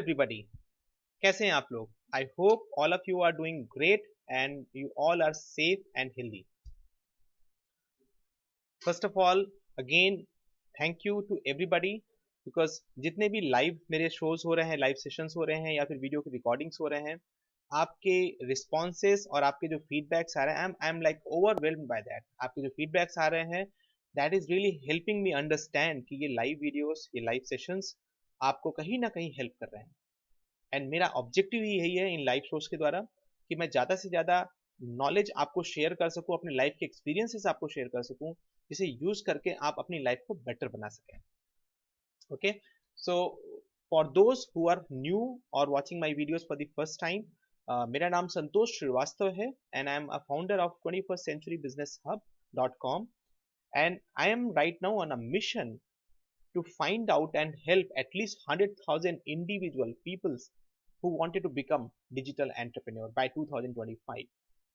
Everybody, कैसे हैं आप लोग? I hope all of you are doing great and you all are safe and healthy. First of all, again thank you to everybody, because जितने भी live मेरे shows हो रहे हैं, लाइव सेशंस हो रहे हैं या फिर वीडियो के रिकॉर्डिंग्स हो रहे हैं, आपके रिस्पॉन्सेस और आपके जो फीडबैक्स आ रहे हैं, I am like overwhelmed by that. आपके जो फीडबैक्स आ रहे हैं, that is really helping me understand कि ये लाइव वीडियोस, ये लाइव सेशंस आपको कहीं ना कहीं हेल्प कर रहे हैं। एंड मेरा ऑब्जेक्टिव ही यही है इन लाइव शोज के द्वारा कि मैं ज़्यादा से ज़्यादा नॉलेज आपको शेयर कर सकूं, अपने लाइफ के एक्सपीरियंसेस आपको शेयर कर सकूं, जिसे यूज करके आप अपनी लाइफ को बेटर बना सकें। Okay, so for those who are new और watching my videos for the first time, मेरा नाम संतोष श्रीवास्तव है and I am a founder of 21st Century Business Hub.com, and I am right now on a mission to find out and help at least 100,000 individual peoples who wanted to become digital entrepreneur by 2025.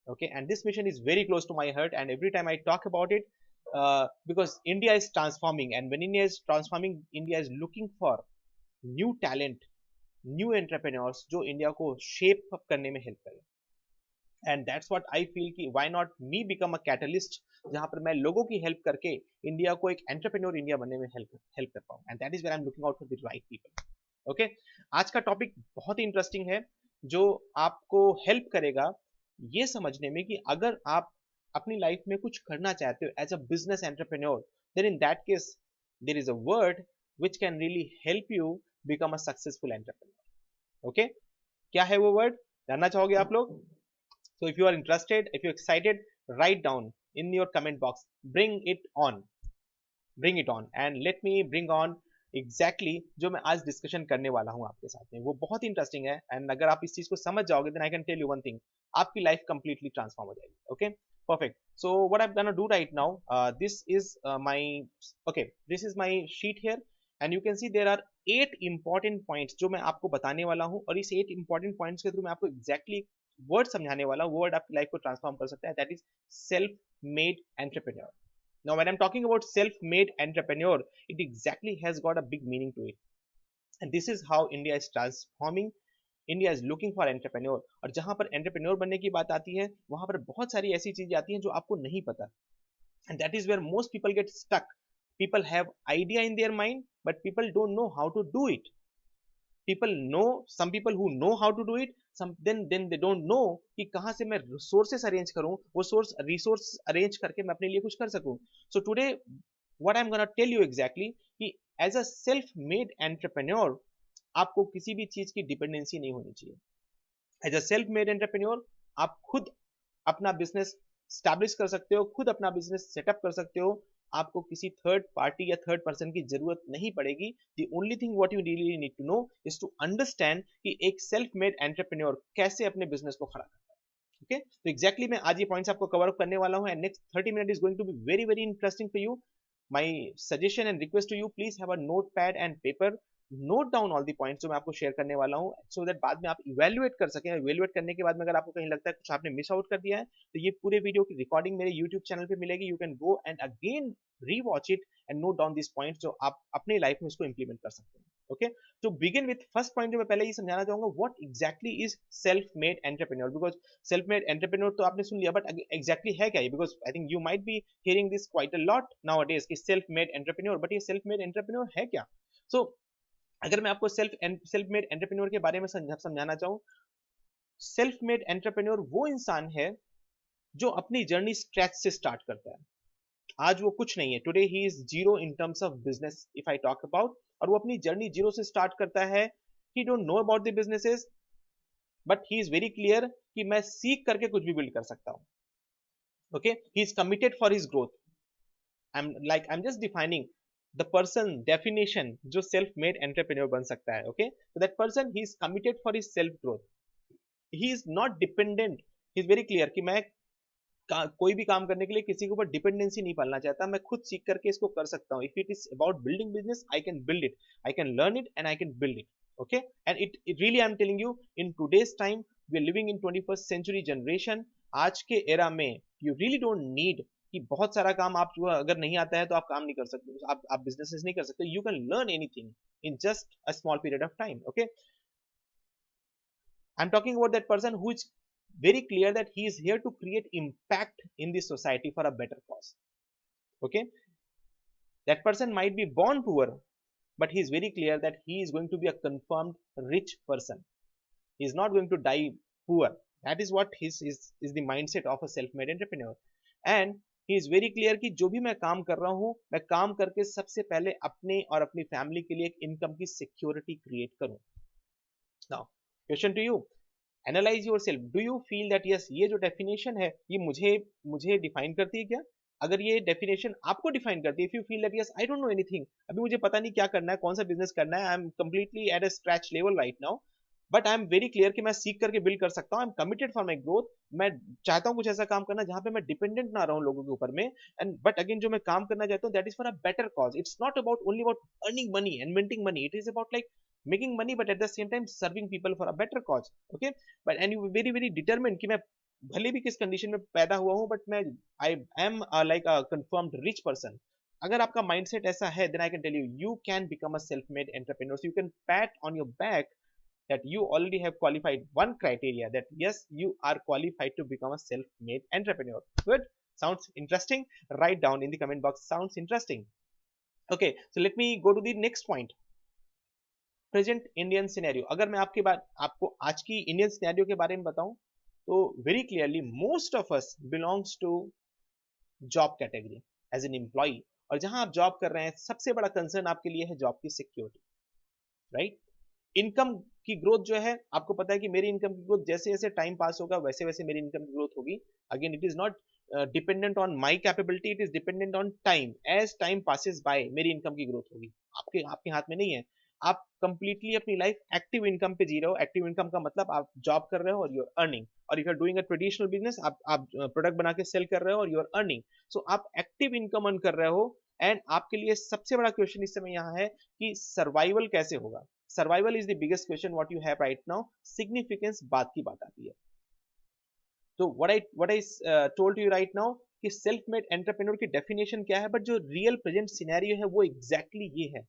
Okay, and this mission is very close to my heart, and every time I talk about it, because India is transforming, and when India is transforming, India is looking for new talent, new entrepreneurs जो India को shape up करने में help करें। And that's what I feel कि why not me become a catalyst, जहां पर मैं लोगों की हेल्प करके इंडिया को एक एंटरप्रेन्योर इंडिया बनने में हेल्प कर पाऊं। And that is where I am looking out for the right people. Okay, आज का टॉपिक बहुत ही इंटरेस्टिंग है, जो आपको हेल्प करेगा ये समझने में कि अगर आप अपनी लाइफ में कुछ करना चाहते हो as a business entrepreneur, then in that case there is a word which can really help you become a successful entrepreneur. Okay, क्या है वो वर्ड, जानना चाहोगे आप लोग? So if you are interested, if you're excited, write down in your comment box, bring it on, bring it on, and let me bring on exactly जो मैं आज डिस्कशन करने वाला हूँ आपके साथ में, वो बहुत ही इंटरेस्टिंग है। एंड अगर आप इस चीज को समझ जाओगे, then I can tell you one thing, आपकी लाइफ कंप्लीटली ट्रांसफॉर्म हो जाएगी। Okay, perfect. So what I'm gonna do right now, this is my okay, this is my sheet here, and you can see there are 8 important points जो मैं आपको बताने वाला हूँ, और इस 8 important points के थ्रू मैं आपको exactly वर्ड समझाने वाला हूँ। वर्ड आपकी लाइफ को ट्रांसफॉर्म कर सकता है, that is self made entrepreneur. Now when I'm talking about self made entrepreneur, it exactly has got a big meaning to it, and this is how India is transforming. India is looking for entrepreneur, और जहां पर entrepreneur बनने की बात आती है, वहां पर बहुत सारी ऐसी चीजें आती हैं जो आपको नहीं पता, and that is where most people get stuck. People have idea in their mind, but people don't know how to do it. People know, some people who know how to do it, some then they don't know कि कहाँ से मैं resources arrange करूँ, वो resource arrange करके मैं अपने लिए कुछ कर सकूँ। So today what I'm gonna tell you exactly कि as a self made entrepreneur आपको किसी भी चीज की डिपेंडेंसी नहीं होनी चाहिए। As a self made entrepreneur आप खुद अपना बिजनेस स्टैब्लिश कर सकते हो, खुद अपना बिजनेस सेटअप कर सकते हो, आपको किसी थर्ड पार्टी या थर्ड पर्सन की जरूरत नहीं पड़ेगी। The only thing what you really need to know is to understand कि एक सेल्फ मेड एंटरप्रेन्योर कैसे अपने बिजनेस को खड़ा करता है। ओके, तो एग्जैक्टली मैं आज ये पॉइंट्स आपको कवर अप करने वाला हूं, and next 30 minute is going to be very very interesting for you. My suggestion and request to you, please have a note pad and paper, note down all the points जो मैं आपको share करने वाला हूँ, so that बाद में आप evaluate कर सकें। इवेल्युएट करने के बाद में अगर आपको कहीं लगता है कुछ आपने मिस आउट कर दिया है, तो ये पूरे वीडियो की रिकॉर्डिंग मेरे यूट्यूब चैनल पे मिलेगी। You can go and again rewatch it and note down this points जो आप अपनी लाइफ में इसको इंप्लीमेंट कर सकते हैं। ओके, तो बिगिन विथ फर्स्ट पॉइंट जो मैं पहले ही समझाना चाहूंगा, what exactly is self made entrepreneur. Because self made entrepreneur तो आपने सुन लिया, बट एग्जैक्टली है क्या ये? Because I think you might be hearing this quite a lot nowadays कि सेल्फ मेड एंटरप्रेन्योर, बट ये सेल्फ मेड एंटरप्रेन्योर है क्या? सो अगर मैं आपको सेल्फ मेड एंटरप्रेन्योर के बारे में समझाना चाहूँ, सेल्फ मेड एंटरप्रेन्योर वो इंसान है जो अपनी जर्नी स्क्रैच से स्टार्ट करता है। आज वो कुछ नहीं है, today he is zero in terms of business if I talk about, और वो अपनी जर्नी जीरो से स्टार्ट करता है। ही don't know about the businesses, but he is very clear कि मैं सीख करके कुछ भी बिल्ड कर सकता हूँ। Okay, he is committed for his growth. I am just defining the person definition जो सेल्फ मेड एंटरप्रेन्योर बन सकता है। Okay, so that person he is committed for his self growth, he is not dependent, he is very clear कि मैं कोई भी काम करने के लिए किसी के ऊपर डिपेंडेंसी नहीं पालना चाहता, मैं खुद सीख करके इसको कर सकता हूँ। If it is about building business, I can build it, I can learn it and I can build it. Okay, and it really I am telling you, in today's time we are living in 21st century generation. आज के era में you really don't need कि बहुत सारा काम आप जो अगर नहीं आता है तो आप काम नहीं कर सकते, आप बिजनेसेस नहीं कर सकते। You can learn anything in just a small period of time. Okay, I'm talking about that person who is very clear that he is here to create impact in the society for a better cause. Okay, that person might be born poor, but he is very clear that he is going to be a confirmed rich person. He is not going to die poor. That is what is the mindset of a self-made entrepreneur. And he is very clear कि जो भी मैं काम कर रहा हूँ, मैं काम करके सबसे पहले अपने और अपनी फैमिली के लिए एक इनकम की सिक्योरिटी क्रिएट करूँ. Now, question to you. Analyze yourself. Do you feel that yes, ये जो definition है, ये मुझे define करती है क्या? अगर ये definition आपको define करती है, if you feel that yes, I don't know anything, अभी मुझे पता नहीं क्या करना है, कौन सा business करना है, I'm completely at a scratch level right now, but I am very clear कि मैं सीख करके बिल्ड कर सकता हूँ. I am committed for my growth. मैं चाहता हूँ कुछ ऐसा काम करना जहां पे मैं डिपेंडेंट ना रहूं लोगों के ऊपर में. एंड बट अगेन जो मैं काम करना चाहता हूँ that is for a better cause. It's not about only about earning money and minting money. It is about like making money but at the same time serving people for a better cause. Okay, but and you very very determined कि मैं भले भी किस condition में पैदा हुआ हूँ but मैं I am like a confirmed rich person. अगर आपका माइंडसेट ऐसा है then I can tell you you can become a self-made entrepreneur. So you can pat on your back that you already have qualified one criteria that yes, you are qualified to become a self-made entrepreneur. Good, sounds interesting? Write down in the comment box, sounds interesting. Okay, so let me go to the next point. Present Indian scenario. अगर मैं आपको आज की Indian scenario के बारे में बताऊं तो very clearly most of us belongs to job category as an employee. और जहां आप जॉब कर रहे हैं सबसे बड़ा कंसर्न आपके लिए है जॉब की सिक्योरिटी, राइट? इनकम की ग्रोथ जो है आपको पता है कि मेरी इनकम की ग्रोथ जैसे जैसे टाइम पास होगा वैसे वैसे मेरी इनकम की ग्रोथ होगी. Again it is not dependent on my capability, it is dependent on time. As time passes by मेरी इनकम की ग्रोथ होगी. आपके आपके हाथ में नहीं है. आप कंप्लीटली अपनी लाइफ एक्टिव इनकम पे जी रहे हो. एक्टिव इनकम का मतलब आप जॉब कर रहे हो और यू आर अर्निंग. और if you are doing a traditional business, आप प्रोडक्ट बना के सेल कर रहे हो और यू आर अर्निंग. सो आप एक्टिव इनकम अर्न कर रहे हो. एंड आपके लिए सबसे बड़ा क्वेश्चन इस समय यहाँ है कि सर्वाइवल कैसे होगा. Survival is the biggest question what you have right now. Significance बात की बात आती है. तो what I told you right now कि सेल्फ मेड एंटरप्रेन्योर की डेफिनेशन क्या है, बट जो रियल प्रेजेंट सिनेरियो है वो एग्जैक्टली ये है.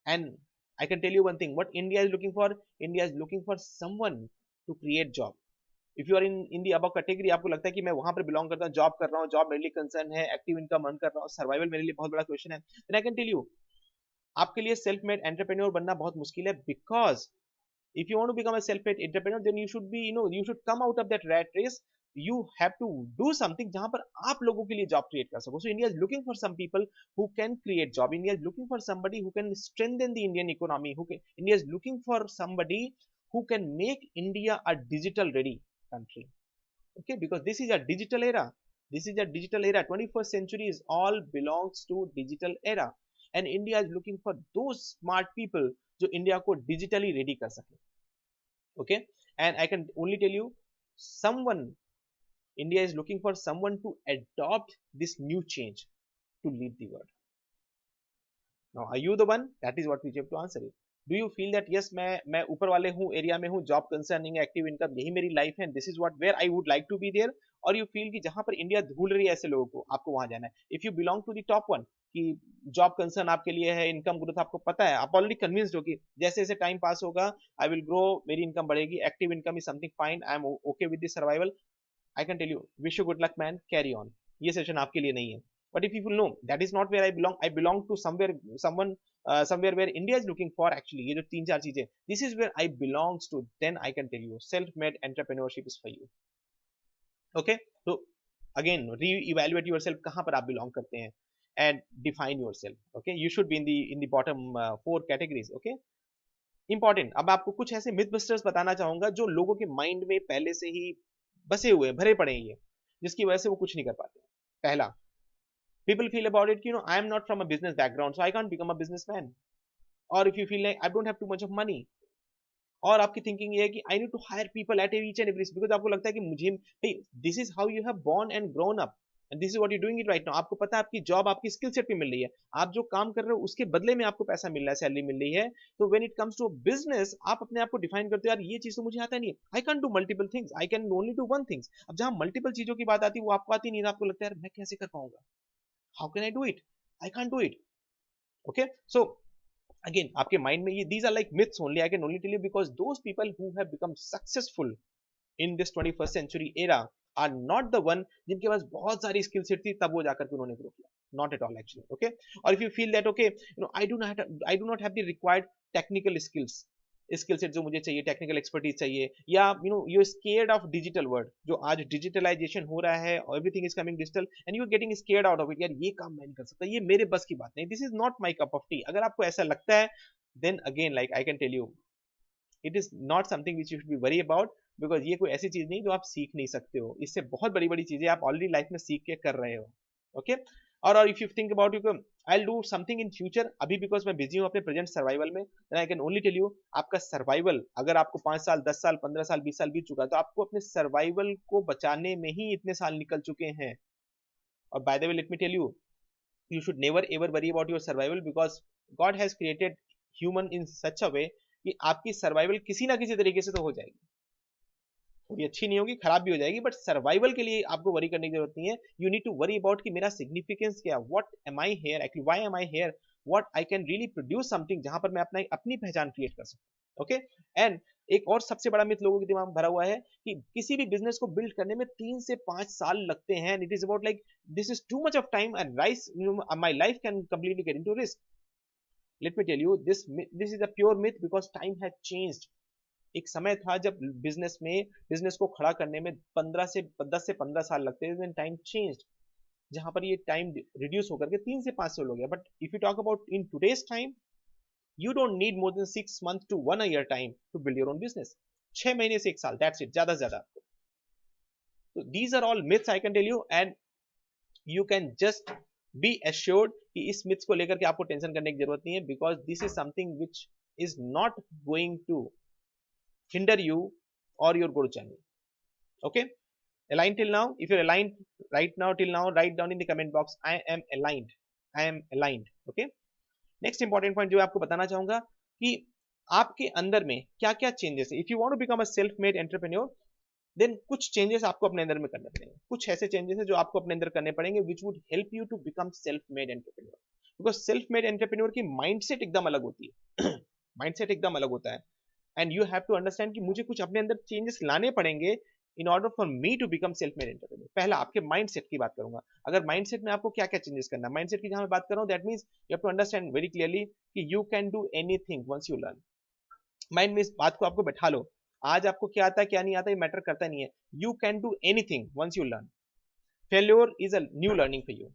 And I can tell you one thing what India is looking for. India is looking for someone to create job. If you are in the above category, आपको लगता है कि मैं वहां पर बिलोंग करता हूँ, जॉब कर रहा हूँ, जॉब मेरे लिए कंसर्न है, एक्टिव इनकम अर्न कर रहा हूँ, सर्वाइवल मेरे लिए बहुत बड़ा क्वेश्चन है, then I can tell you आपके लिए सेल्फ मेड एंटरप्रेन्योर बनना बहुत मुश्किल है. Because if you want to become a self-made entrepreneur then you should be, you should come out of that rat race. You have to do something जहां पर आप लोगों के लिए जॉब क्रिएट कर सको. So India is looking for some people who can create job. India is looking for somebody who can strengthen the Indian economy. India is looking for somebody who can make India a digital ready country. Okay, because this is a digital era. This is a digital era. 21st century is all belongs to digital era. And India is looking for those smart people जो India को digitally ready कर सके. Okay, and I can only tell you someone, India is looking for someone to adopt this new change to lead the world. Now are you the one? That is what we have to answer it. Do you feel that yes, मैं ऊपर वाले हूँ area में हूँ, job concerning active income यही मेरी life है, this is what where I would like to be there. और यू फील कि जहां पर इंडिया ढूंढ रही है ऐसे लोगों को, आपको वहां जाना है. If you belong to the top one कि जॉब कंसर्न आपके लिए है, इनकम ग्रोथ आपको पता है, आप ऑलरेडी कन्विंस्ड हो कि जैसे जैसे टाइम पास होगा आई विल ग्रो, मेरी इनकम बढ़ेगी, active income is something fine, I am okay with the survival. I can tell you wish you good luck man, carry on. ये सेशन आपके लिए नहीं है. But if you will know that is not where I belong to somewhere where India is looking for actually ये जो तीन चार चीजें, this is where I belongs to, then I can tell you self-made entrepreneurship is for you. Okay, so again re-evaluate yourself कहाँ पर आप belong करते हैं and define yourself. Okay, you should be in the bottom 4 categories. Okay, important. अब आपको कुछ ऐसे myth busters बताना चाहूंगा जो लोगों के माइंड में पहले से ही बसे हुए भरे पड़े हैं, जिसकी वजह से वो कुछ नहीं कर पाते. पहला, people feel about it, I am not from a business background so I can't become a businessman. Or if you feel like I don't have too much of money, और आपकी थिंकिंग ये है कि I need to hire people at each and every, because आपको लगता है कि मुझे this is how you have born and grown up and this is what you doing it right now. आपको पता है आपकी जॉब आपकी स्किल सेट पे मिल रही है, आप जो काम कर रहे हो उसके बदले में आपको पैसा मिल रहा है, सैलरी मिल रही है. तो when it comes to business आप अपने आप को डिफाइन करते हो, यार ये चीज तो मुझे आता नहीं है, I can do multiple things, I can only do one things. अब जहां मल्टीपल चीजों की बात आती है वो आपको आती नहीं है, आपको लगता है यार मैं कैसे कर पाऊंगा, how can I do it, I can't do it. Okay, so again आपके माइंड में ये these are like myths only, I can only tell you because those people who have become successful in this 21st century era are not the one जिनके पास बहुत सारी skill set थी तब वो जाकर के उन्होंने ग्रो किया, not at all actually. Okay, और if you feel that okay you know I do not have the required technical skill set जो मुझे चाहिए, टेक्निकल एक्सपर्टीज चाहिए, या you know you scared of digital world, जो आज digitalisation हो रहा है, everything is coming digital and you are getting scared out of it, यार ये काम मैं नहीं कर सकता, ये मेरे बस की बात नहीं, this is not my cup of tea. अगर आपको ऐसा लगता है then again like I can tell you it is not something which you should be worry about, because ये कोई ऐसी चीज नहीं जो आप सीख नहीं सकते हो, इससे बहुत बड़ी बड़ी चीजें आप ऑलरेडी लाइफ में सीख के कर रहे हो। ओके, और if you think about you I do something in future, अभी बिकॉज मैं बिजी हूँ अपने प्रेजेंट सर्वाइवल में, I can only tell you आपका सर्वाइवल, अगर आपको 5 साल 10 साल 15 साल 20 साल बीत चुका है तो आपको अपने सर्वाइवल को बचाने में ही इतने साल निकल चुके हैं। और by the way let me tell you, you should never ever worry about your survival because God has created human in such a way कि आपकी सर्वाइवल किसी ना किसी तरीके से तो हो जाएगी, थोड़ी अच्छी नहीं होगी, खराब भी हो जाएगी, बट सर्वाइवल के लिए आपको वरी करने की जरूरत नहीं है। You need to worry about कि मेरा सिग्निफिकेंस क्या, what am I here actually, why am I here, what I can really produce something जहां पर मैं अपनी पहचान क्रिएट कर सकूं। ओके, एंड एक और सबसे बड़ा मिथ लोगों के दिमाग में भरा हुआ है कि किसी भी बिजनेस को बिल्ड करने में 3 से 5 साल लगते हैं, it is about like this is too much of time and rise my life can completely get into risk. Let me tell you this is a pure myth because time has changed. एक समय था जब business को खड़ा करने में 10 से 15 साल लगते थे, देन टाइम चेंज्ड, जहां पर ये टाइम रिड्यूस होकर के 3 से 5 साल हो गया। But if you talk about in today's time, you don't need more than 6 months to 1 year time to build your own business. 6 महीने से 1 साल, that's it, ज्यादा से ज्यादा। So these are all myths I can tell you, and you can just be assured कि इस myths को लेकर के आपको टेंशन करने की जरूरत नहीं है, because this is something which is not going to hinder you or your growth journey. Okay, aligned till now? If you're aligned right now till now, write down in the comment box, I am aligned. I am aligned. Okay. Next important point जो मैं आपको बताना चाहूंगा कि आपके अंदर में क्या क्या चेंजेस है। If you want to become a self made entrepreneur, then कुछ चेंजेस आपको अपने अंदर में करने पड़ेंगे, कुछ ऐसे चेंजेस है जो आपको अपने अंदर करने पड़ेंगे which would help you to become self made entrepreneur. Because self made entrepreneur की माइंडसेट एकदम अलग होती है माइंडसेट एकदम अलग होता है, and you have to understand कि मुझे कुछ अपने अंदर चेंजेस लाने पड़ेंगे in order for me to become self made entrepreneur. पहला आपके माइंडसेट की बात करूंगा, अगर माइंडसेट में आपको क्या क्या चेंजेस करना है, माइंडसेट की जहां मैं बात कर रहा हूं, that means you have to understand very clearly कि you can do anything once you learn. Mind में इस बात को आपको बैठा लो, आज आपको क्या आता है क्या नहीं आता ये मैटर करता नहीं है, you can do anything once you learn. Failure is a new learning for you,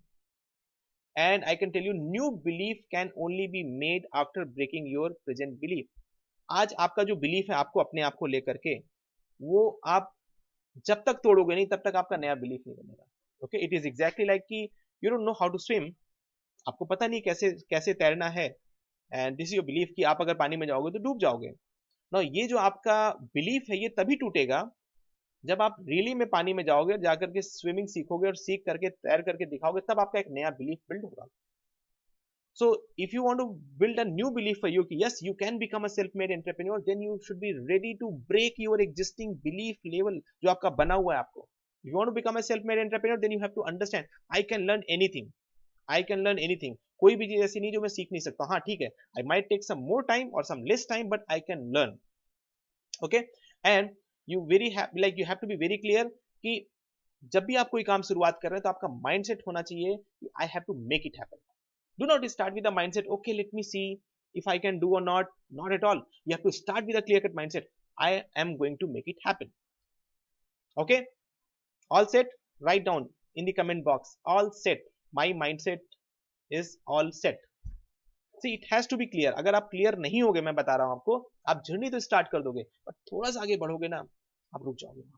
and I can tell you new belief can only be made after breaking your present belief. आज आपका जो belief है आपको अपने आप को लेकर के, वो आप जब तक तोड़ोगे नहीं तब तक आपका नया बिलीफ नहीं बनेगा। Okay, it is exactly like कि you don't know how to swim, आपको पता नहीं कैसे कैसे तैरना है, and this is your belief कि आप अगर पानी में जाओगे तो डूब जाओगे। ना ये जो आपका बिलीफ है ये तभी टूटेगा जब आप रियली में पानी में जाओगे, जाकर के स्विमिंग सीखोगे और सीख करके तैर करके दिखाओगे, तब आपका एक नया बिलीफ बिल्ड होगा। So if you want to build a new belief for you, yes, you can become a self-made entrepreneur, then you should be ready to break your existing belief level जो आपका बना हुआ है आपको। If you want to become a self-made entrepreneur, then you have to understand, I can learn anything. I can learn anything. कोई भी चीज ऐसी नहीं जो मैं सीख नहीं सकता। हाँ ठीक है, I might take some more time or some less time, but I can learn. Okay, and you have to be very clear कि जब भी आप कोई काम शुरुआत कर रहे हैं तो आपका माइंडसेट होना चाहिए कि I have to make it happen. Do not start with the mindset, okay, let me see if I can do or not. Not at all. You have to start with a clear cut mindset. I am going to make it happen. Okay? All set? Write down in the comment box. All set. My mindset is all set. See, it has to be clear. अगर आप clear नहीं होगे, मैं बता रहा हूं आपको, आप जर्नी तो स्टार्ट कर दोगे, पर थोड़ा सा आगे बढ़ोगे ना, आप रुक जाओगे।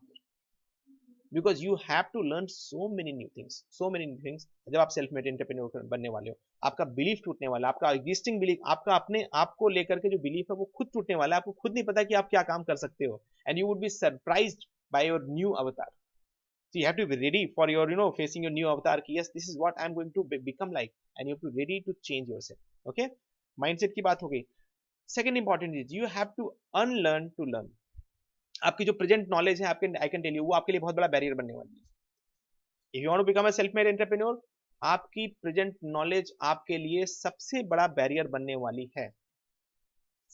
Because you have to learn so many new things. जब आप सेल्फ मेड एंटरप्रेन्योर बनने वाले हो, आपका बिलीफ टूटने वाला है, आपका एग्जिस्टिंग बिलीफ, आपका अपने आप को लेकर के जो बिलीफ है वो खुद टूटने वाला है, आपको खुद नहीं पता कि आप क्या काम कर सकते हो, and you would be surprised by your new अवतार। So you have to be ready for your, facing your new avatar. Yes, this is what I'm going to become like, and you have to be ready to change yourself. Okay, mindset की बात हो गई। Second important is you have to unlearn to learn. आपकी जो present knowledge है आपके, आई can tell you, वो आपके लिए बहुत बड़ा बैरियर बनने वाली है। If you want to become a self made entrepreneur, आपकी प्रेजेंट नॉलेज आपके लिए सबसे बड़ा बैरियर बनने वाली है।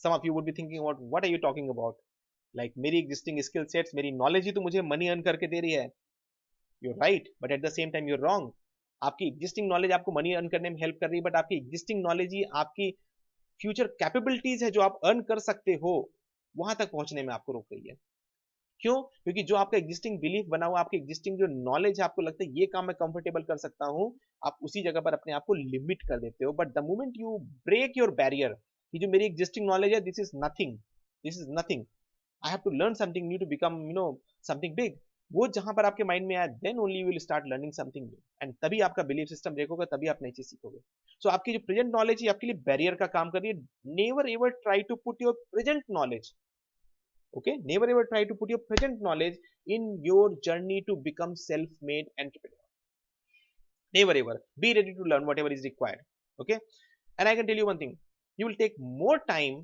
Some of you would be thinking about what are you talking about? Like मेरी existing skill sets, मेरी knowledge ही तो मुझे money earn करके दे रही है. You're right, but at the same time you're wrong. आपकी existing knowledge आपको money earn करने में help कर रही है, but आपकी existing knowledge ही आपकी future capabilities है जो आप earn कर सकते हो, वहां तक पहुंचने में आपको रोक रही है. क्यों? क्योंकि जो आपका एग्जिस्टिंग बिलीफ बना हुआ, आपके एग्जिस्टिंग जो नॉलेज है, आपको लगता है ये काम मैं कंफर्टेबल कर सकता हूं, आप उसी जगह पर अपने आप को लिमिट कर देते हो. But the moment you break your barrier कि जो मेरी एग्जिस्टिंग नॉलेज है, this is nothing, this is nothing, I have to learn something new to become something big, वो जहां पर आपके माइंड में आया, then only you will start learning something new, and तभी आपका बिलीफ सिस्टम ब्रेक होगा, तभी आप नई चीज सीखोगे. सो आपकी जो प्रेजेंट नॉलेज है आपके लिए बैरियर का काम कर रही है. Never ever try to put your present knowledge, okay, never ever try to put your present knowledge in your journey to become self-made entrepreneur. Never ever. Be ready to learn whatever is required. Okay, and I can tell you one thing, you will take more time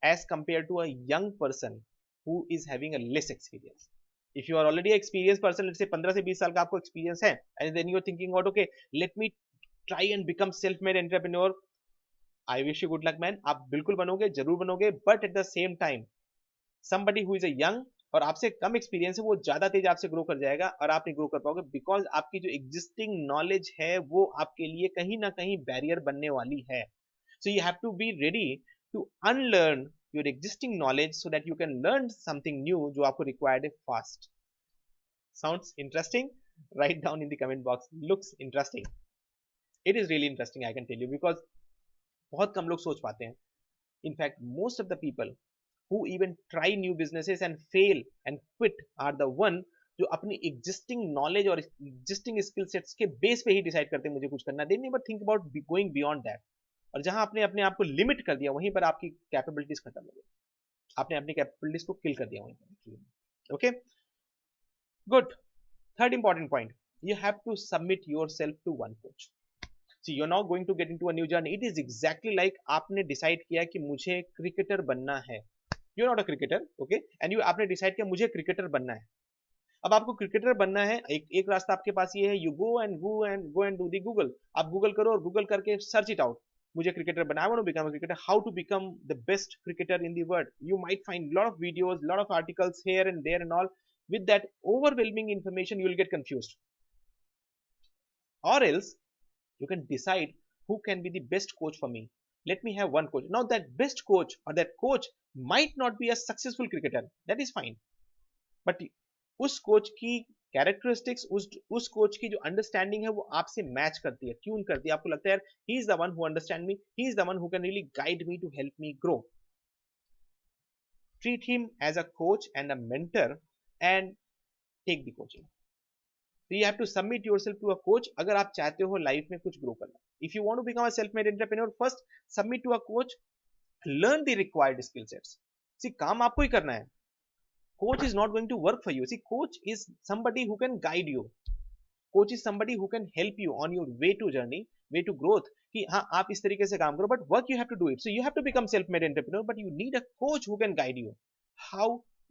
as compared to a young person who is having a less experience. If you are already an experienced person, let's say 15 से 20 साल का आपको experience है, and then you're thinking about, okay, let me try and become self-made entrepreneur, I wish you good luck man. आप बिल्कुल बनोगे, जरूर बनोगे, but at the same time somebody who is a young और आपसे कम एक्सपीरियंस है, वो ज्यादा तेज आपसे ग्रो कर जाएगा और आप नहीं ग्रो कर पाओगे, बिकॉज आपकी जो एग्जिस्टिंग नॉलेज है वो आपके लिए कहीं ना कहीं बैरियर बनने वाली है. So you have to be ready to unlearn your existing knowledge so that you can learn something new जो आपको रिक्वायर्ड है fast. Sounds interesting? Right down in the comment box. Looks interesting? It is really interesting, I can tell you, because बहुत कम लोग सोच पाते हैं. In fact most of the people who even try new businesses and fail and quit are the one जो अपनी existing knowledge और existing skill sets के बेस पे ही डिसाइड करते हैं मुझे कुछ करना. They never think about going beyond that. और जहां आपने अपने आप को लिमिट कर दिया, वहीं पर आपकी कैपेबिलिटीज खत्म हो गई, आपने अपनी कैपेबिलिटीज को किल कर दिया वहीं पर. Okay, good. Third important point, you have to submit yourself to one coach. See, you're now going to get into a new journey. It is exactly like आपने डिसाइड किया कि मुझे क्रिकेटर बनना है. You're not a cricketer, okay? And you आपने decide किया मुझे cricketer बनना है. अब आपको क्रिकेटर बनना है, एक रास्ता आपके पास ये है, you go and do the Google. आप गूगल करो और गूगल करके सर्च इट आउट. मुझे क्रिकेटर बनना है, I want to become a cricketer. How to become the best cricketer in the world? You might find lot of videos, lot of articles here and there and all. With that overwhelming information, you will get confused. Or else, you can decide who can be the best coach for me. Let me have one coach. Now that best coach or that coach might not be a successful cricketer. That is fine. But उस coach की characteristics, उस coach की जो understanding है वो आपसे match करती है, ट्यून करती है. आपको लगता है यार, he is the one who understand me, he is the one who can really guide me to help me grow. Treat him as a coach and a mentor and take the coaching. So you have to submit yourself to a coach अगर आप चाहते हो life में कुछ grow करना. If you want to become a self-made entrepreneur, first submit to a coach, learn the required skill sets. See, काम आपको ही करना है. Coach is not going to work for you. See, coach is somebody who can guide you. Coach is somebody who can help you on your way to journey, way to growth. कि हाँ आप इस तरीके से काम करो, but work you have to do it. So you have to become self-made entrepreneur, but you need a coach who can guide you. How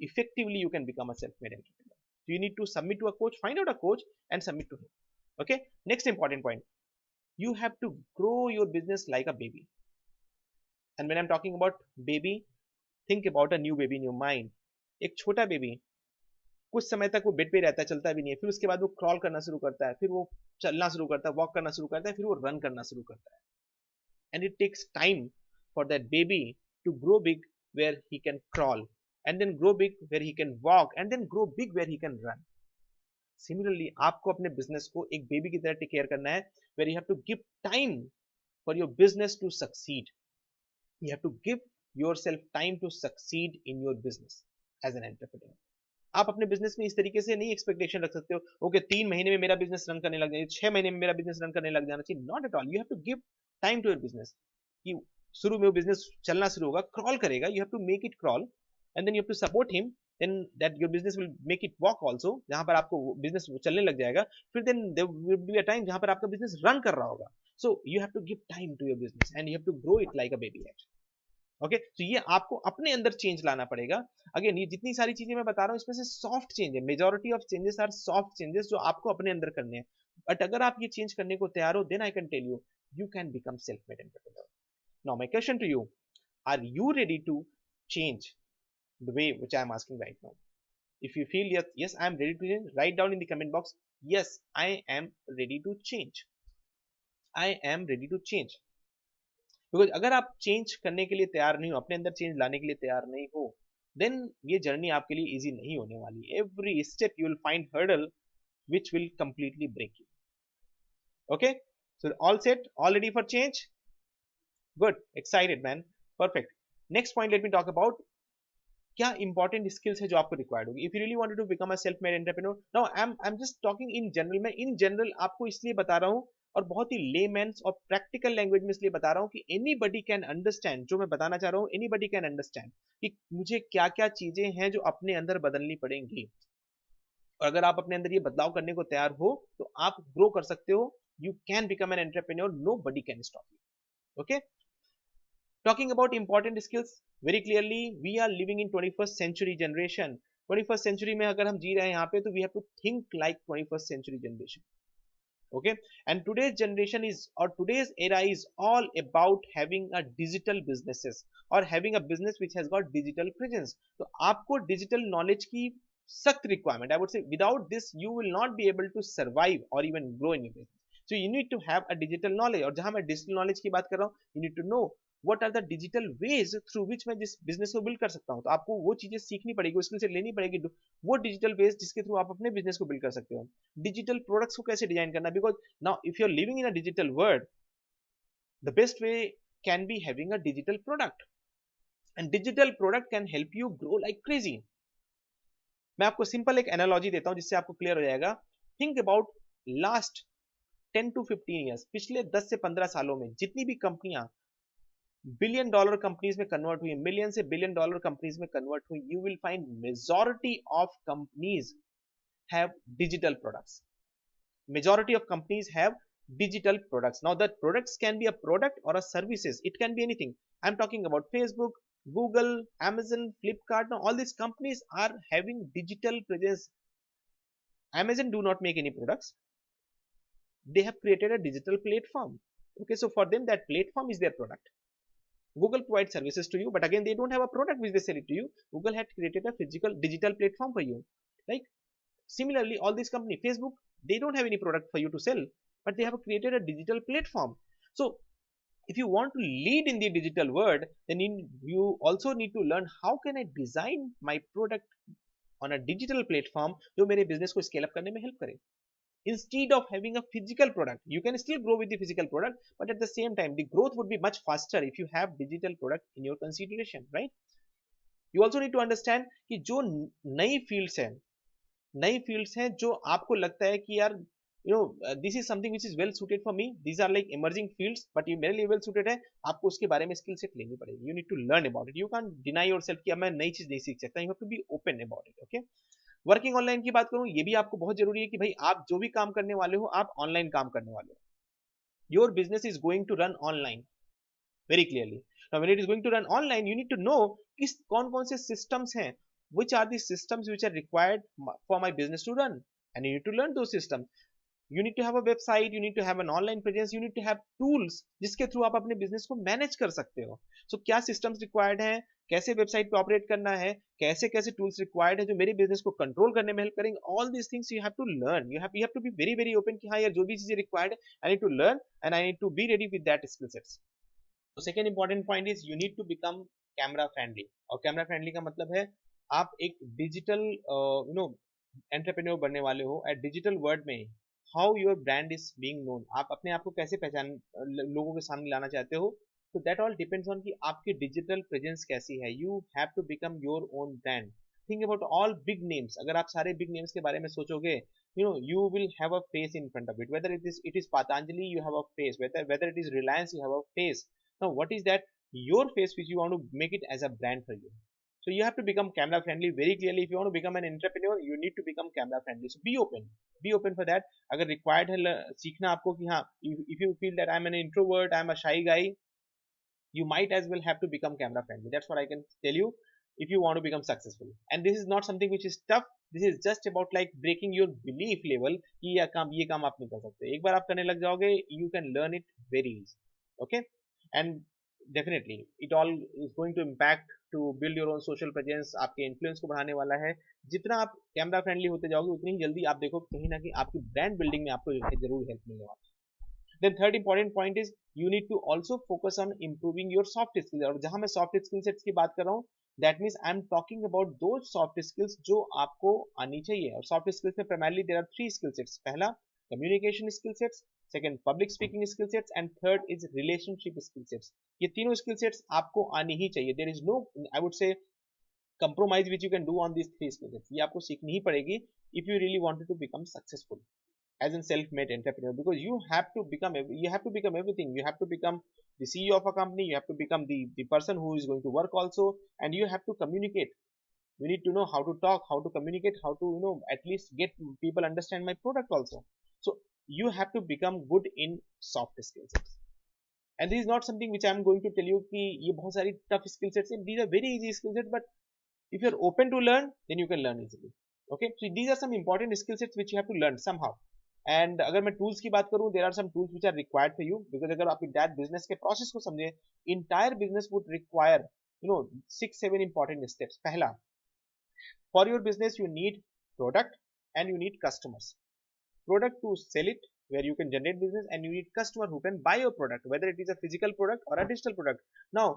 effectively you can become a self-made entrepreneur. So you need to submit to a coach, find out a coach and submit to him. Okay, next important point, you have to grow your business like a baby. And when I'm talking about baby, think about a new baby in your mind. एक छोटा baby कुछ समय तक वो bed पे रहता है, चलता भी नहीं है, फिर उसके बाद वो क्रॉल करना शुरू करता है, फिर वो चलना शुरू करता है, वॉक करना शुरू करता है, फिर वो रन करना शुरू करता है. And it takes time for that baby to grow big where he can crawl, and then grow big where he can walk, and then grow big where he can run. Similarly, आपको अपने business को एक baby की तरह take care करना है, where you have to give time for your business to succeed. You have to give yourself time to succeed in your business as an entrepreneur. आप अपने बिजनेस में इस तरीके से नहीं एक्सपेक्टेशन रख सकते हो, ओके 3 महीने में मेरा बिजनेस रन करने लग जाए, 6 महीने में मेरा बिजनेस रन करने लग जाना चाहिए. Not at all. You have to give time to your business. कि शुरू में वो बिजनेस चलना शुरू होगा, क्रॉल करेगा, you have to make it crawl, and then you have to support him, then that your business will make it walk also. जहां पर आपको बिजनेस चलने लग जाएगा, फिर then there will be a time जहां पर आपका बिजनेस रन कर रहा होगा. So you have to give time to your business and you have to grow it like a baby actually. Okay, so ये आपको अपने अंदर चेंज लाना पड़ेगा. अगेन ये जितनी सारी चीजें मैं बता रहा हूँ इसमें से सॉफ्ट चेंज है, majority of changes are soft changes जो आपको अपने अंदर करने हैं. बट अगर आप ये चेंज करने को तैयार हो, then I can tell you, you can become self-made entrepreneur. Now my question to you, Are you ready to change the way which I am asking right now? If you feel yes, yes, I am ready to change, write down in the comment box, yes, I am ready to change. I am ready to change. Because अगर आप change करने के लिए तैयार नहीं हो, अपने अंदर चेंज लाने के लिए तैयार नहीं हो, देन ये जर्नी आपके लिए इजी नहीं होने वाली. Every step you will find hurdle which will completely break you. Okay, so all set, all ready for change? Good, excited man, perfect. Next point, let me talk about क्या important skills है जो आपको required होगी if you really wanted to become a self made entrepreneur. Now I am just talking in general. मैं in general आपको इसलिए बता रहा हूँ और बहुत ही लेमैन्स और प्रैक्टिकल लैंग्वेज में इसलिए बता रहा हूँ कि एनीबडी कैन अंडरस्टैंड. जो मैं बताना चाह रहा हूँ एनीबडी कैन अंडरस्टैंड कि मुझे क्या क्या चीजें हैं जो अपने अंदर बदलनी पड़ेंगी. और अगर आप अपने अंदर ये बदलाव करने को तैयार हो तो आप ग्रो कर सकते हो. You can become an entrepreneur, nobody can stop you. Okay, talking about important skills very clearly, we are living in 21st century generation. 21st century में अगर हम जी रहे हैं यहाँ पे तो we have to think like 21st century generation. Okay, and today's generation is, or today's era is all about having a digital businesses or having a business which has got digital presence. तो आपको digital knowledge की सख्त requirement, I would say without this you will not be able to survive or even grow in your business. So you need to have a digital knowledge. और जहाँ मैं digital knowledge की बात कर रहा हूँ, you need to know what are the digital ways through which मैं जिस बिजनेस को बिल्ड कर सकता हूँ. तो आपको वो चीजें सीखनी पड़ेगी, उसके से लेनी पड़ेगी वो डिजिटल वेज जिसके थ्रू आप अपने बिजनेस को बिल्ड कर सकते हो. डिजिटल प्रोडक्ट्स को कैसे डिजाइन करना, because now if you are living in a digital world, the best way can be having a digital product, and digital product can help you grow like crazy. मैं आपको simple एक analogy देता हूं जिससे आपको clear हो जाएगा. Think about last 10 to 15 years, पिछले 10 से 15 सालों में जितनी भी कंपनियां बिलियन डॉलर कंपनीज में कन्वर्ट हुई, मिलियन से बिलियन डॉलर कंपनीज में कन्वर्ट हुई, you will find majority of companies have digital products. Majority of companies have digital products. Now that products can be a product or a services, it can be anything. I'm talking about Facebook, Google, Amazon, Flipkart. Now all these companies are having digital presence. Amazon do not make any products, they have created a digital platform. Okay, so for them that platform is their product. Google provides services to you, but again they don't have a product which they sell it to you. Google had created a physical digital platform for you. Like similarly, all these companies, Facebook, they don't have any product for you to sell, but they have created a digital platform. So if you want to lead in the digital world, then you also need to learn how can I design my product on a digital platform जो मेरे business को scale up करने में help करे. Instead of having a physical product, you can still grow with the physical product, but at the same time the growth would be much faster if you have digital product in your consideration, right? You also need to understand कि जो नई fields हैं जो आपको लगता है कि यार this is something which is well suited for me, these are like emerging fields but ये मेरे लिए well suited है, आपको उसके बारे में skill set लेनी पड़ेगी. You need to learn about it. You can't deny yourself कि अब मैं नई चीज नहीं सीख सकता. You have to be open about it. Okay, working online की बात करूं, ये भी आपको बहुत जरूरी है कि भाई आप जो भी काम करने वाले हो आप ऑनलाइन काम करने वाले हो. Your business is going to run online very clearly. Now when it is going to run online you need to know किस कौन कौन से सिस्टम्स हैं, which are the systems which are required for my business to run, and you need to learn those systems. You need to have a website, you need to have an online presence, you need to have tools जिसके थ्रू आप अपने business को manage कर सकते हो. सो क्या systems required हैं, कैसे वेबसाइट पे ऑपरेट करना है, कैसे कैसे टूल्स रिक्वायर्ड है जो मेरे बिजनेस को कंट्रोल करने में हेल्प करेंगे. All these things you have to learn. You have to be very very open कि हाँ यार जो भी चीजें रिक्वायर्ड है I need to learn and I need to be ready with that skill sets. तो second important point is you need to become camera friendly. और camera friendly का मतलब है आप एक डिजिटल एंटरप्रेन्योर बनने वाले हो एट डिजिटल वर्ल्ड में. How your brand is being known, आप अपने आप को कैसे पहचान लोगों के सामने लाना चाहते हो. तो दैट ऑल डिपेंड्स ऑन कि आपकी डिजिटल प्रेजेंस कैसी है. You have to become your own brand. Think about all big names. अगर आप सारे बिग नेम्स के बारे में सोचोगे, you will have a face in front of it. Whether it is Patanjali, you have a face. Whether it is Reliance, you have a face. Now what is that your face which you want to make it as a brand for you? So you have to become camera friendly very clearly. If you want to become an entrepreneur, you need to become camera friendly. So be open for that. अगर required है सीखना आपको कि हाँ, if you feel that I'm an introvert, I'm a shy guy, you might as well have to become camera friendly. That's what I can tell you if you want to become successful. And this is not something which is tough. This is just about like breaking your belief level कि ये काम आप नहीं कर सकते. एक बार आप करने लग जाओगे, you can learn it very easy. Okay, and definitely it all is going to impact to build your own social presence, आपके इन्फ्लुएंस को बढ़ाने वाला है। जितना आप कैमरा फ्रेंडली होते जाओगे उतनी ही जल्दी आप देखो कहीं ना कहीं आपकी ब्रांड बिल्डिंग में आपको जो है जरूर हेल्प मिलने वाला है। Then third important point is you need to also focus on improving your soft skills. और जहां मैं सॉफ्ट स्किल सेट्स की बात कर रहा हूँ, that means I am talking about दो सॉफ्ट स्किल्स जो आपको आनी चाहिए। और सॉफ्ट स्किल्स में primarily there are three skill sets. पहला communication skill sets, second public speaking skill sets and third is relationship skill sets. ये तीनों स्किल सेट्स आपको आनी ही चाहिए। There is no I would say compromise which you can do on these three skill sets। ये आपको सीखनी ही पड़ेगी if you really wanted to become successful as a self-made entrepreneur, because you have to become everything. You have to become the CEO of a company, you have to become the person who is going to work also, and you have to communicate. You need to know how to talk, how to communicate, how to at least get people understand my product also. So you have to become good in soft skills, and this is not something which I am going to tell you कि ये बहुत सारी tough skill sets हैं. These are very easy skill sets, but if you are open to learn, then you can learn easily. Okay, so these are some important skill sets which you have to learn somehow. And अगर मैं tools की बात करूँ, there are some tools which are required for you, because अगर आप that business के process को समझे, entire business would require 6-7 important steps. पहला, for your business you need product and you need customers. Product to sell it, where you can generate business, and you need customer who can buy your product, whether it is a physical product or a digital product. Now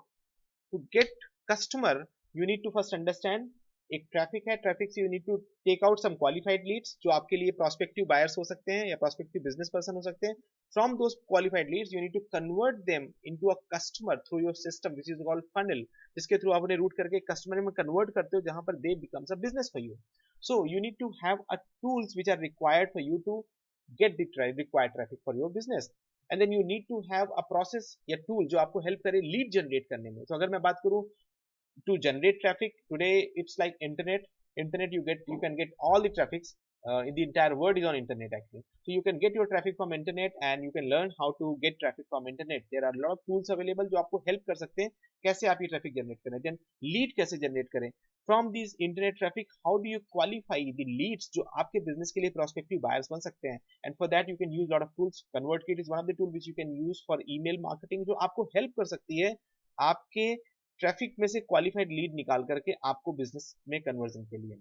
to get customer, you need to first understand एक traffic है, traffic से you need to take out some qualified leads जो आपके लिए prospective buyers हो सकते हैं या प्रोस्पेक्टिव बिजनेस पर्सन हो सकते हैं। From those qualified leads you need to convert them into a customer through your system which is called funnel, जिसके थ्रू आप उन्हें रूट करके कस्टमर में कन्वर्ट करते हो जहां पर they becomes a business for you. So you need to have a tools which are required for you to get the required traffic for your business, and then you need to have a process या tool जो आपको help करे lead generate करने में। तो अगर मैं बात करूँ to generate traffic today, it's like internet you can get all the traffics in the entire world is on internet actually. So you can get your traffic from internet and you can learn how to get traffic from internet. There are a lot of tools available जो आपको help कर सकते हैं कैसे आप ये traffic generate करें, then lead कैसे generate करें from these internet traffic. How do you qualify the leads जो आपके business के लिए prospective buyers बन सकते हैं, and for that you can use lot of tools. ConvertKit is one of the tools which you can use for email marketing जो आपको help कर सकती है आपके ट्रैफिक में से क्वालिफाइड लीड निकाल करके आपको बिजनेस में कन्वर्जन के लिए।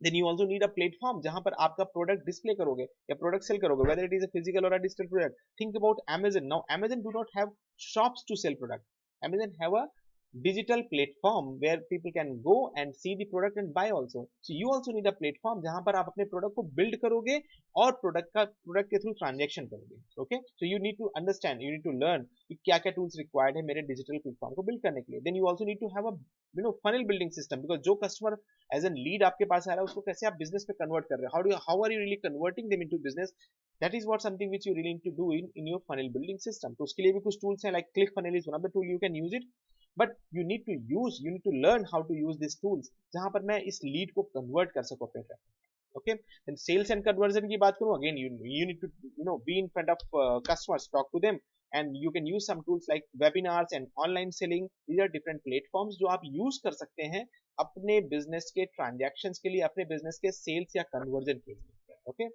Then you also need a platform जहां पर आपका प्रोडक्ट डिस्प्ले करोगे या प्रोडक्ट सेल करोगे, whether it is a physical और a digital product. Think about Amazon. Now Amazon do not have shops to sell product. Amazon have a digital platform where people can go and see the product and buy also. So you also need a platform जहां पर आप अपने product को build करोगे और product के through transaction करोगे। Okay, so you need to understand, you need to learn कि क्या क्या टूल्स रिक्वायर्ड है मेरे डिजिटल प्लेटफॉर्म को बिल्ड करने के लिए। Then you also need to have a funnel building system, because जो कस्टमर एज एन लीड आपके पास आ रहा है उसको कैसे आप बिजनेस में कन्वर्ट कर रहे हो, how are you really converting them into business. that is what something which you really need to do in your funnel building system. तो उसके लिए भी कुछ tools हैं, like ClickFunnels is one of the tool, you can use it, but you need to learn how to use these tools जहां पर मैं इस lead को convert कर सकूं अपने traffic। Okay, then sales and conversion की बात करूं, again you need to be in front of customers, talk to them, and you can use some tools like webinars and online selling. These are different platforms जो आप use कर सकते हैं अपने business के transactions के लिए, अपने business के sales या conversion के लिए। Okay,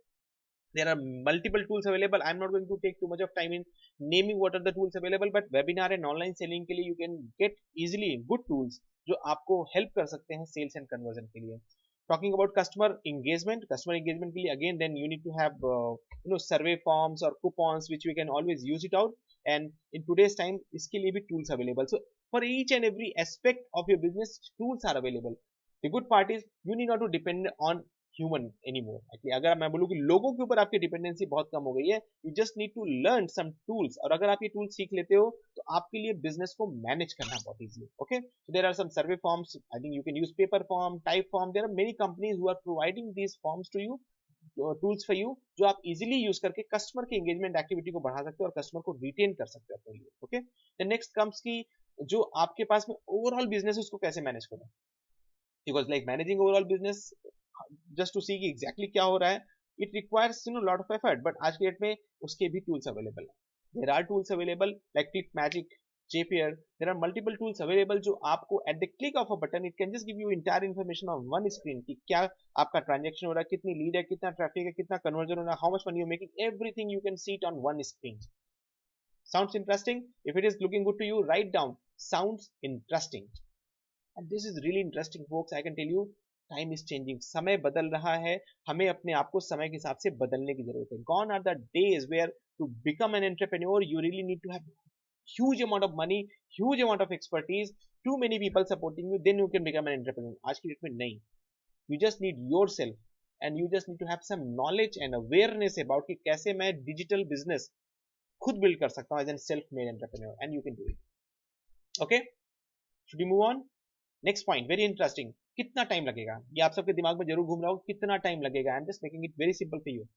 there are multiple tools available. I'm not going to take too much of time in naming what are the tools available, but webinar and online selling के लिए you can get easily good tools जो आपको help कर सकते हैं sales and conversion के लिए। Talking about customer engagement के लिए again then you need to have survey forms or coupons which we can always use it out, and in today's time इसके लिए भी tools available. So for each and every aspect of your business tools are available. The good part is you need not to depend on human anymore. Actually अगर मैं बोलूँ कि लोगों के ऊपर आपकी डिपेंडेंसी बहुत कम हो गई है, you just need to learn some tools, और अगर आप ये टूल्स सीख लेते हो तो आपके लिए बिजनेस को मैनेज करना बहुत इजी है। Okay, so there are some survey forms, I think you can use paper form, type form, there are many companies who are providing these forms to you, tools for you, जो आप easily use करके customer की engagement activity को बढ़ा सकते हो और customer को रिटेन कर सकते हो अपने लिए। ओके, द नेक्स्ट कम्स की जो आपके पास में ओवरऑल बिजनेस है उसको कैसे मैनेज करें, because like managing overall business just to see कि exactly क्या हो रहा है, it requires lot of effort, but आज के डेट में उसके भी tools available हैं। There are tools available like ClickMagick, Zapier, there are multiple tools available जो आपको at the click of a button it can just give you entire information on one screen कि क्या आपका transaction हो रहा है, कितनी lead है, कितना traffic है, कितना conversion हो रहा है, how much money you're making, everything you can see it on one screen. Sounds interesting? If it is looking good to you, write down sounds interesting. And this is really interesting folks. I can tell you time is changing. समय बदल रहा है. हमें अपने आप को समय के हिसाब से बदलने की जरूरत है. Gone are the days where to become an entrepreneur you really need to have huge amount of money, huge amount of expertise, too many people supporting you, then you can become an entrepreneur. आज की date में नहीं. You just need yourself and you just need to have some knowledge and awareness about कि कैसे मैं digital business खुद build कर सकता हूँ as a self-made entrepreneur, and you can do it. Okay? Should we move on? Next point, very interesting. कितना time लगेगा? ये आप सबके दिमाग में जरूर घूम रहा हो, कितना टाइम लगेगा? I'm just making it very simple for you.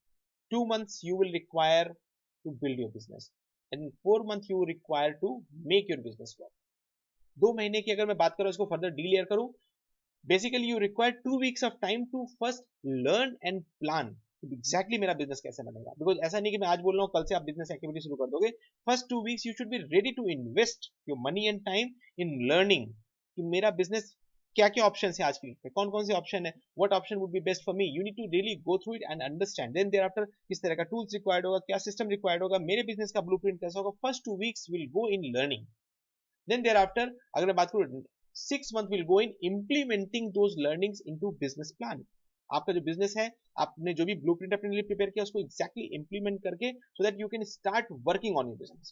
2 months you will require to build your business, and 4 months you will require to make your business work. 2 महीने की अगर मैं बात करूँ, इसको फर्दर डीलेयर करूँ, basically you require 2 weeks of time to first learn and plan exactly मेरा business कैसे बनेगा. बिकॉज ऐसा नहीं कि मैं आज बोल रहा हूँ कल से आप बिजनेस एक्टिविटी शुरू कर दोगे. First 2 weeks you should be ready to invest your money and time in learning कि मेरा बिजनेस क्या क्या ऑप्शन है आज की डेट में, कौन कौन से ऑप्शन है, what option would be best for me. You need to really go through it and understand. Then thereafter किस तरह का टूल्स रिक्वायर्ड होगा, क्या सिस्टम रिक्वायर्ड होगा, मेरे बिजनेस का ब्लूप्रिंट कैसा होगा. First 2 weeks will go in learning. Then thereafter अगर मैं बात करूँ 6 months will go in implementing those learnings into business plan. आपका जो बिजनेस है, आपने जो भी ब्लूप्रिंट अपने लिए प्रिपेयर किया उसको एग्जैक्टली इंप्लीमेंट करके so that you can start working on your business.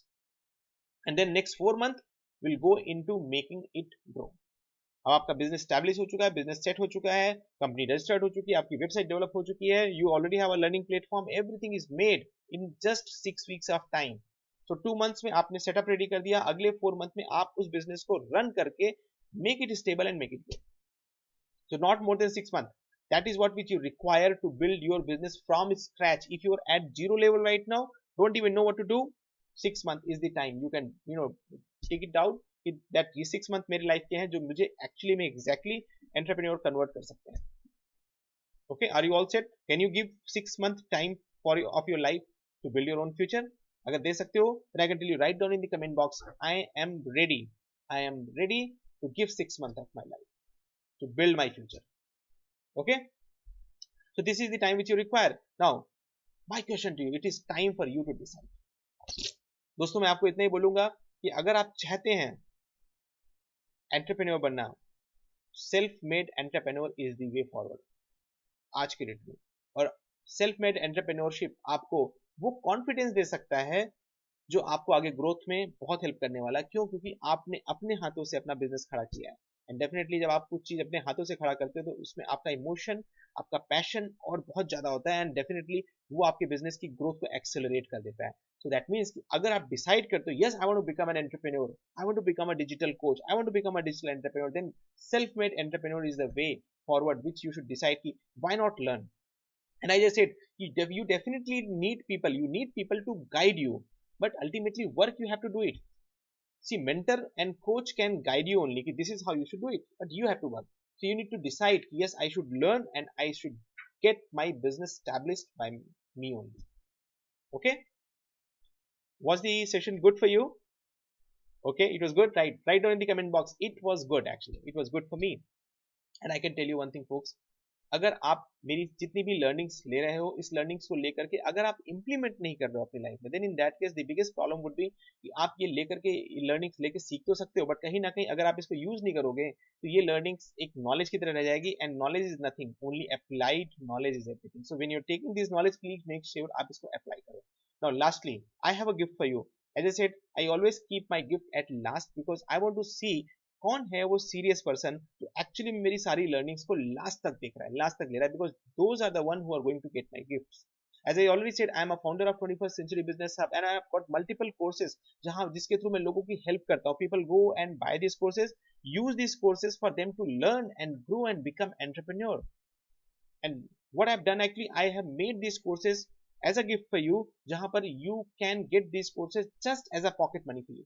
And then next 4 months will go into making it grow. अब आपका बिजनेस स्टैब्लिश हो चुका है, बिजनेस सेट हो चुका है, कंपनी रजिस्टर्ड हो चुकी है, आपकी वेबसाइट डेवलप हो चुकी है, you already have a learning platform, everything is made in just 6 weeks of time. So 2 months में आपने सेटअप रेडी कर दिया. अगले 4 months में आप उस बिजनेस को रन करके make it stable and make it grow. So not more than 6 months. That is what which you require to build your business from scratch. If you are at zero level right now, don't even know what to do, 6 months is the time. You can take it out that ये 6 month मेरे life के हैं जो मुझे actually में exactly entrepreneur convert कर सकते हैं. Okay, are you all set? Can you give 6 month time for of your life to build your own future? अगर दे सकते हो, then I can tell you, write down in the comment box, I am ready. I am ready to give 6 months of my life to build my future. Okay, so this is the time which you require. Now my question to you, it is time for you to decide. दोस्तों मैं आपको इतना ही बोलूंगा कि अगर आप चाहते हैं एंटरप्रेन्योर बनना, self made entrepreneur is the way forward आज के डेट में. और सेल्फ मेड एंटरप्रेन्योरशिप आपको वो कॉन्फिडेंस दे सकता है जो आपको आगे ग्रोथ में बहुत हेल्प करने वाला है. क्यों? क्योंकि आपने अपने हाथों से अपना बिजनेस खड़ा किया है. एंड डेफिनेटली जब आप कुछ चीज अपने हाथों से खड़ा करते हो तो उसमें आपका इमोशन, आपका पैशन और बहुत ज्यादा होता है. एंड डेफिनेटली वो आपके बिजनेस की ग्रोथ को एक्सेलरेट कर देता है. सो दैट मीन्स अगर आप डिसाइड करते हो yes I want to become an entrepreneur, I want to become a digital coach, I want to become a digital entrepreneur, then self made entrepreneur is the way forward which you should decide की why not learn. And I just said, you definitely need people. You need people to guide you. But ultimately, work you have to do it. See, mentor and coach can guide you only. This is how you should do it. But you have to work. So you need to decide, yes, I should learn and I should get my business established by me only. Okay? Was the session good for you? Okay, it was good. Write down in the comment box. It was good actually. It was good for me. And I can tell you one thing, folks. अगर आप मेरी जितनी भी learnings ले रहे हो, इस learnings को लेकर के अगर आप इंप्लीमेंट नहीं कर रहे हो अपनी लाइफ में, then in that case the biggest problem would be कि आप ये लेकर के लर्निंग्स लेके सीख तो सकते हो, बट कहीं ना कहीं अगर आप इसको यूज नहीं करोगे तो ये लर्निंग्स एक नॉलेज की तरह रह जाएगी. And knowledge is nothing, only applied knowledge is everything. So when you are taking this knowledge, please make sure आप इसको अप्लाई करो. Now lastly, I have a gift for you. As I said, I always keep my gift at last because I want to see कौन है वो serious person जो actually मेरी सारी learnings को लास्ट तक देख रहा है, लास्ट तक ले रहा है. Because those are the one who are going to get my gifts. As I already said, I am a founder of 21st Century Business Hub and I have got multiple courses जहां जिसके through मैं लोगों की help करता हूँ. People go and buy these courses, use these courses for them to learn and grow and become entrepreneur. And what I've done actually, I have made these courses as a gift for you जहां पर you can get these courses just as a pocket money for you.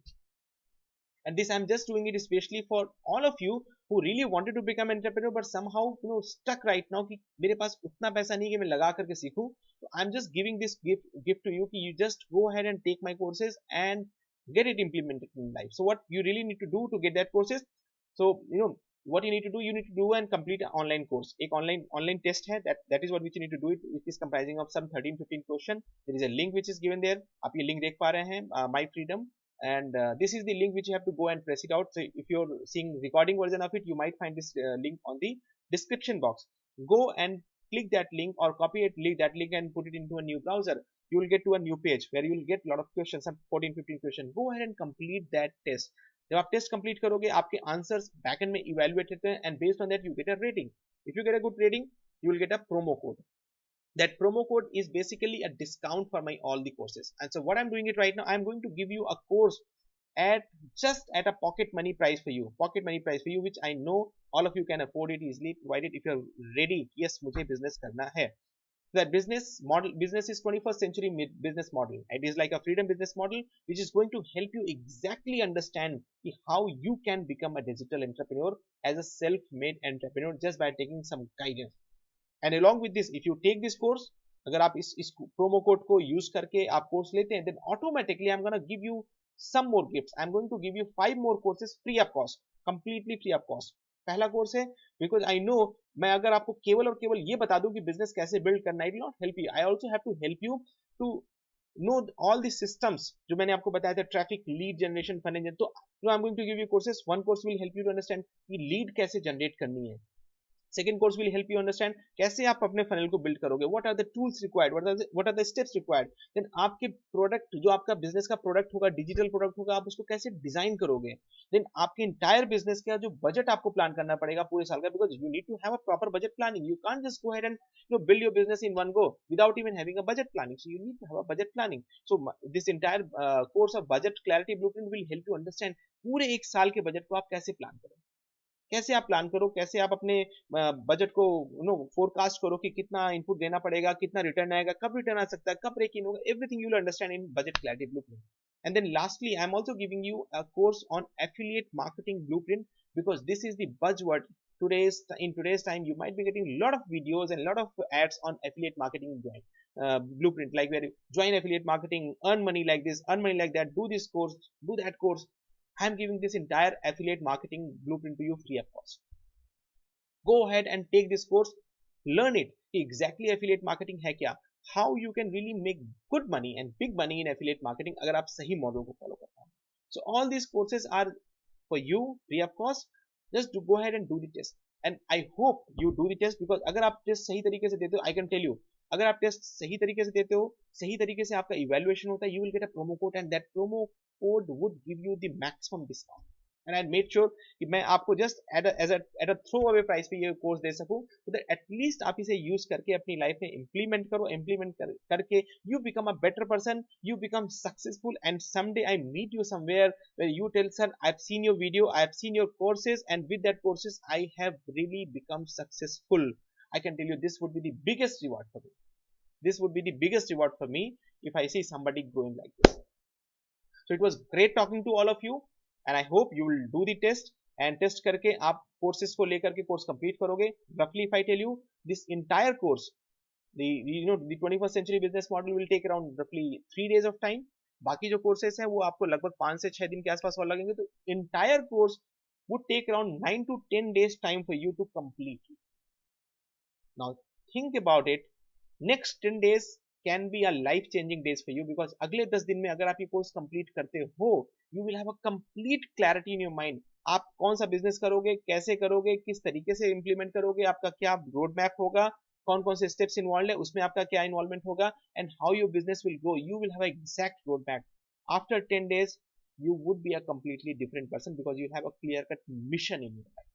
And this I'm just doing it especially for all of you who really wanted to become entrepreneur but somehow stuck right now कि मेरे पास उतना पैसा नहीं कि मैं लगा करके सीखूं. So I'm just giving this gift to you कि you just go ahead and take my courses and get it implemented in life. So what you really need to do to get that courses, so what you need to do, you need to do and complete an online course. एक online test है, that is what which you need to do it. It is comprising of some 13-15 question. There is a link which is given there. आप ये link देख पा रहे हैं, My Freedom, and this is the link which you have to go and press it out. So if you're seeing recording version of it, you might find this link on the description box. Go and click that link or copy it, that link and put it into a new browser. You will get to a new page where you will get a lot of questions, some 14-15 questions. Go ahead and complete that test. जब आप test complete करोगे, आपके answers backend में evaluate होते हैं, and based on that you get a rating. If you get a good rating, you will get a promo code. That promo code is basically a discount for my all the courses. And so what I'm doing it right now, I'm going to give you a course at just at a pocket money price for you, which I know all of you can afford it easily, provided if you're ready. Yes, मुझे business करना है. That business is 21st century business model. It is like a freedom business model which is going to help you exactly understand how you can become a digital entrepreneur as a self-made entrepreneur just by taking some guidance. And along with this, if you take this course, अगर आप इस promo code को use करके आप course लेते हैं, then automatically I'm going to give you some more gifts. I'm going to give you 5 more courses free of cost, completely free of cost. पहला course है, बिकॉज आई नो, मैं अगर आपको केवल और केवल ये बता दूं कि बिजनेस कैसे बिल्ड करना, it will not help you. I also have to help you to know all the systems जो मैंने आपको बताया था, traffic, lead generation, fun engine. तो I am going to give you courses. One course will help you to understand कि lead कैसे generate करनी है. Second course will help you understand कैसे आप अपने funnel को build करोगे, what are the tools required, what are the steps required. Then आपके product, जो आपका business का product होगा, digital product होगा, आप उसको कैसे design करोगे. Then आपके entire business का जो budget आपको plan करना पड़ेगा पूरे साल का, because you need to have a proper budget planning. You can't just go ahead and build your business in one go without even having a budget planning. So you need to have a budget planning. So this entire course of budget clarity blueprint will help you understand पूरे एक साल के budget को आप कैसे plan करोगे, कैसे आप प्लान करो, कैसे आप अपने बजट को फोरकास्ट करो कि कितना इनपुट देना पड़ेगा, कितना रिटर्न आएगा, कब रिटर्न आ सकता है, कब ब्रेक इन होगा. Everything you will understand in budget clarity blueprint. And then lastly I am also giving you a course on affiliate marketing blueprint, because this is the buzzword in today's time. You might be getting a lot of videos and a lot of ads on affiliate marketing blueprint, like where join affiliate marketing, earn money like this, earn money like that, do this course, do that course. I am giving this entire affiliate marketing blueprint to you free of cost. Go ahead and take this course, learn it. Exactly affiliate marketing है क्या, how you can really make good money and big money in affiliate marketing अगर आप सही model को follow करते हैं. So all these courses are for you free of cost. Just to go ahead and do the test, and I hope you do the test, because अगर आप test सही तरीके से देते हो, I can tell you, अगर आप test सही तरीके से देते हो, सही तरीके से आपका इवैल्यूएशन होता है, you will get a promo code, and that promo code would give you the maximum discount. And I made sure कि मैं आपको just at a throwaway price पे ये कोर्स दे सकूं, so that at least आप इसे यूज करके अपनी लाइफ में इम्प्लीमेंट करो. करके you become a better person, you become successful, and someday I meet you somewhere where you tell, sir, I've seen your video, I've seen your courses, and with that courses I have really become successful. I can tell you this would be the biggest reward for me. This would be the biggest reward for me if I see somebody growing like this. So it was great talking to all of you, and I hope you will do the test, and test करके आप courses को लेकर के course complete करोगे. Roughly if I tell you, this entire course, the 21st century business model will take around roughly 3 days of time. बाकी जो courses हैं वो आपको लगभग 5 से 6 दिन के आसपास और लगेंगे. तो entire course would take around 9 to 10 days time for you to complete. Now think about it. Next 10 days can be a life changing days for you, because अगले 10 दिन में अगर आप ये कोर्स कंप्लीट करते हो, you will have a complete clarity in your mind. आप कौन सा बिजनेस करोगे, कैसे करोगे, किस तरीके से इंप्लीमेंट करोगे, आपका क्या रोड मैप होगा, कौन कौन से स्टेप्स इन्वॉल्व है, उसमें आपका क्या इन्वॉल्वमेंट होगा, and how your business will grow. You will have an exact road map. After 10 days you would be a completely different person, because you have a clear cut mission in your life.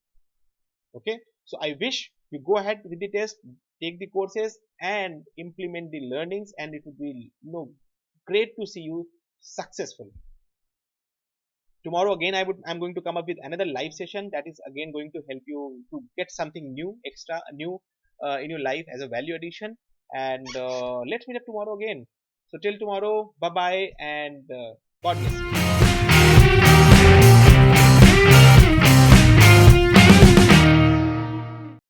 Okay, so I wish you go ahead with the test, take the courses, and implement the learnings, and it would be great to see you successful. Tomorrow again I'm going to come up with another live session that is again going to help you to get something new, extra new in your life as a value addition. And let's meet up tomorrow again. So till tomorrow, bye bye, and God bless you.